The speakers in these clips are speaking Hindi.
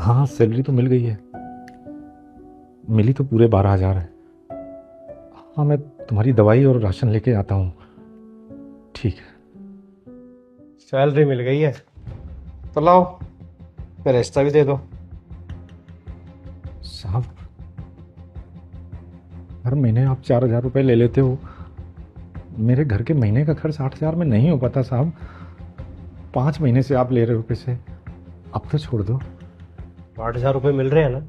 हाँ, सैलरी तो मिल गई है। मिली तो पूरे 12,000 है। हाँ, मैं तुम्हारी दवाई और राशन लेके आता हूँ। ठीक है। सैलरी मिल गई है तो लाओ, मेरा हिस्सा भी दे दो। साहब, हर महीने आप 4,000 रुपये ले लेते हो। मेरे घर के महीने का खर्च 8,000 में नहीं हो पाता साहब। 5 महीने से आप ले रहे हो पैसे। अब तो छोड़ दो। 8,000 रुपये मिल रहे हैं ना,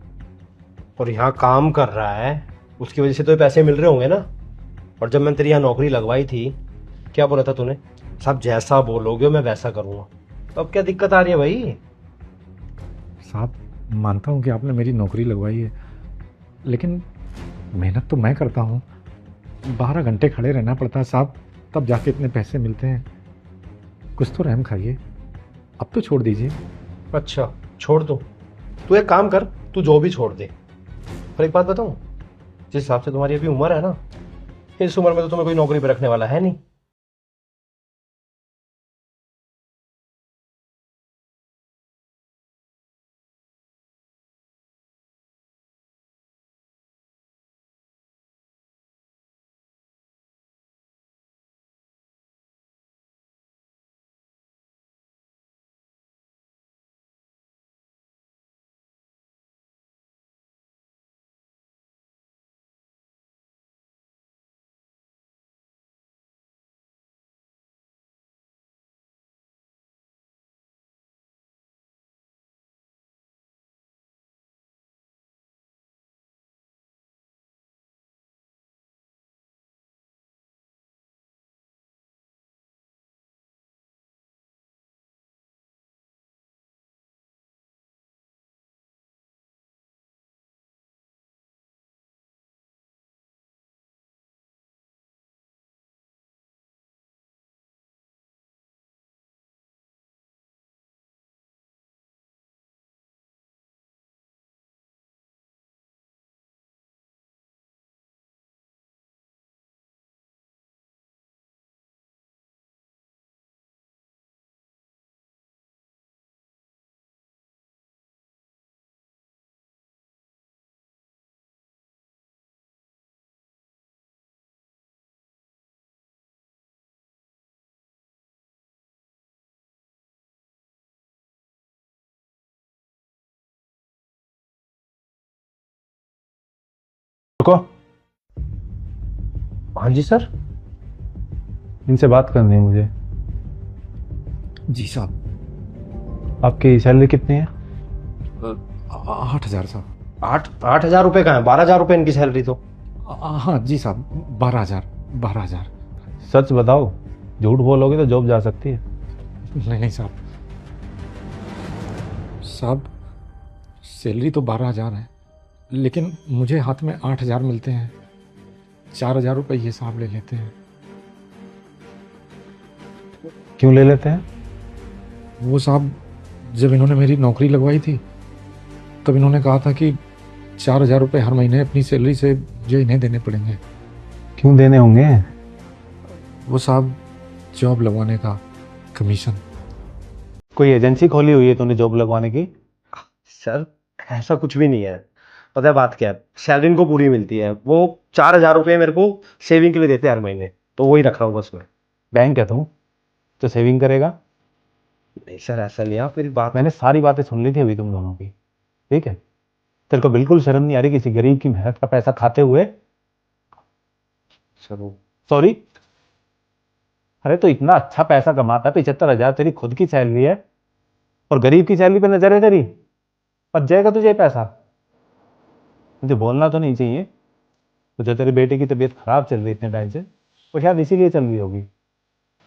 और यहाँ काम कर रहा है, उसकी वजह से तो ये पैसे मिल रहे होंगे ना। और जब मैंने तेरी यहाँ नौकरी लगवाई थी, क्या बोला था तूने? सब जैसा बोलोगे मैं वैसा करूँगा। तो अब क्या दिक्कत आ रही है भाई? साहब, मानता हूँ कि आपने मेरी नौकरी लगवाई है, लेकिन मेहनत तो मैं करता हूँ। 12 घंटे खड़े रहना पड़ता है साहब, तब जाके इतने पैसे मिलते हैं। कुछ तो रहम खाइए। अब तो छोड़ दीजिए। अच्छा, छोड़ दो? तू एक काम कर, तू जो भी छोड़ दे। पर एक बात बताऊँ, जिस हिसाब से तुम्हारी अभी उम्र है ना, इस उम्र में तो तुम्हें कोई नौकरी पे रखने वाला है नहीं। रुको, हाँ जी सर। इनसे बात करनी है मुझे। जी साहब। आपकी सैलरी कितनी है? 8,000 साहब। 8,000 रुपये कहाँ है? 12,000 रुपये इनकी सैलरी तो। हाँ जी साहब, 12,000। 12,000। सच बताओ, झूठ बोलोगे तो जॉब जा सकती है। नहीं नहीं साहब। साहब, सैलरी तो 12,000 है, लेकिन मुझे हाथ में 8,000 मिलते हैं। 4,000 रुपये ये साहब ले लेते हैं। क्यों ले लेते हैं? वो साहब, जब इन्होंने मेरी नौकरी लगवाई थी, तब इन्होंने कहा था कि 4,000 रुपये हर महीने अपनी सैलरी से मुझे इन्हें देने पड़ेंगे। क्यों देने होंगे? वो साहब, जॉब लगवाने का कमीशन। कोई एजेंसी खोली हुई है तूने जॉब लगवाने की? सर, ऐसा कुछ भी नहीं है। पता है बात क्या है? सैलरी इनको पूरी मिलती है, वो 4,000 रुपये मेरे को सेविंग के लिए देते हैं हर महीने, तो वही रख रहा हूँ बस मैं। बैंक है तू तो सेविंग करेगा? नहीं सर, ऐसा नहीं है। आप मेरी बात। मैंने सारी बातें सुन ली थी अभी तुम दोनों की। ठीक है, तेरे को बिल्कुल शर्म नहीं आ रही किसी गरीब की मेहनत का पैसा खाते हुए? Sir sorry. अरे तो इतना अच्छा पैसा कमाता है, 75,000 तेरी खुद की सैलरी है, और गरीब की सैलरी पे नजर है तेरी? पच जाएगा तुझे ये पैसा। मुझे बोलना तो नहीं चाहिए। तो जो तेरे बेटे की तबीयत खराब चल रही इतने टाइम से, वो शायद इसीलिए चल रही होगी,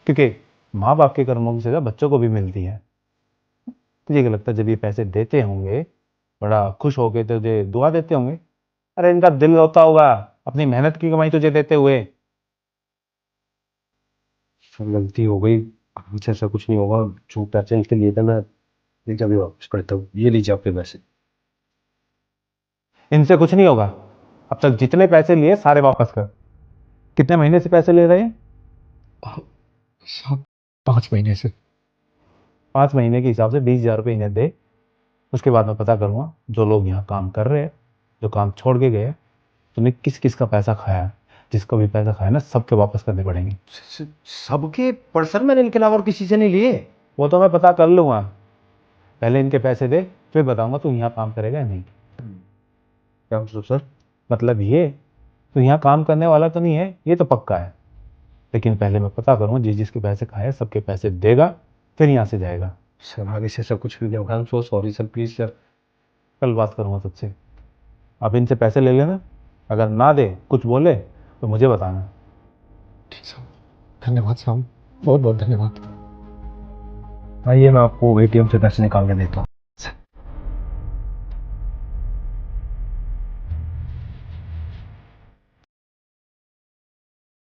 क्योंकि माँ बाप के कर्मों की सजा बच्चों को भी मिलती है। तुझे क्या लगता है जब ये पैसे देते होंगे, बड़ा खुश होके तुझे दुआ देते होंगे? अरे इनका दिल होता होगा अपनी मेहनत की कमाई तुझे देते हुए। सर, गलती हो गई। हमसे ऐसा कुछ नहीं होगा। जो पैसे इनके लिए था, मैं लेके अभी वापस करता हूँ। ये लीजिए आपके पैसे। इनसे कुछ नहीं होगा। अब तक जितने पैसे लिए सारे वापस कर। कितने महीने से पैसे ले रहे हैं? साहब, 5 महीने से। 5 महीने के हिसाब से 20,000 रुपये इन्हें दे, उसके बाद मैं पता करूँगा जो लोग यहाँ काम कर रहे हैं, जो काम छोड़ के गए, तुमने किस किस का पैसा खाया। जिसको भी पैसा खाया ना, सबके वापस करने पड़ेंगे। सबके? पर सर मैंने इनके अलावा और किसी से नहीं लिए। वो तो मैं पता कर लूँगा, पहले इनके पैसे दे, फिर बताऊँगा तू यहाँ काम करेगा या नहीं। क्या मतलब सर? मतलब ये, तू यहाँ काम करने वाला तो नहीं है, ये तो पक्का है, लेकिन पहले मैं पता करूँगा जिसके पैसे खाए सबके पैसे देगा, फिर यहाँ से जाएगा। सर आगे से सब कुछ भी नहीं होगा। I am so sorry sir, please sir. कल बात करूँगा तुझसे। अब इनसे पैसे ले लेना, अगर ना दे, कुछ बोले तो मुझे बताना। ठीक साहब, धन्यवाद साहब, बहुत बहुत धन्यवाद। आइए मैं आपको एटीएम से पैसे निकाल के देता हूँ।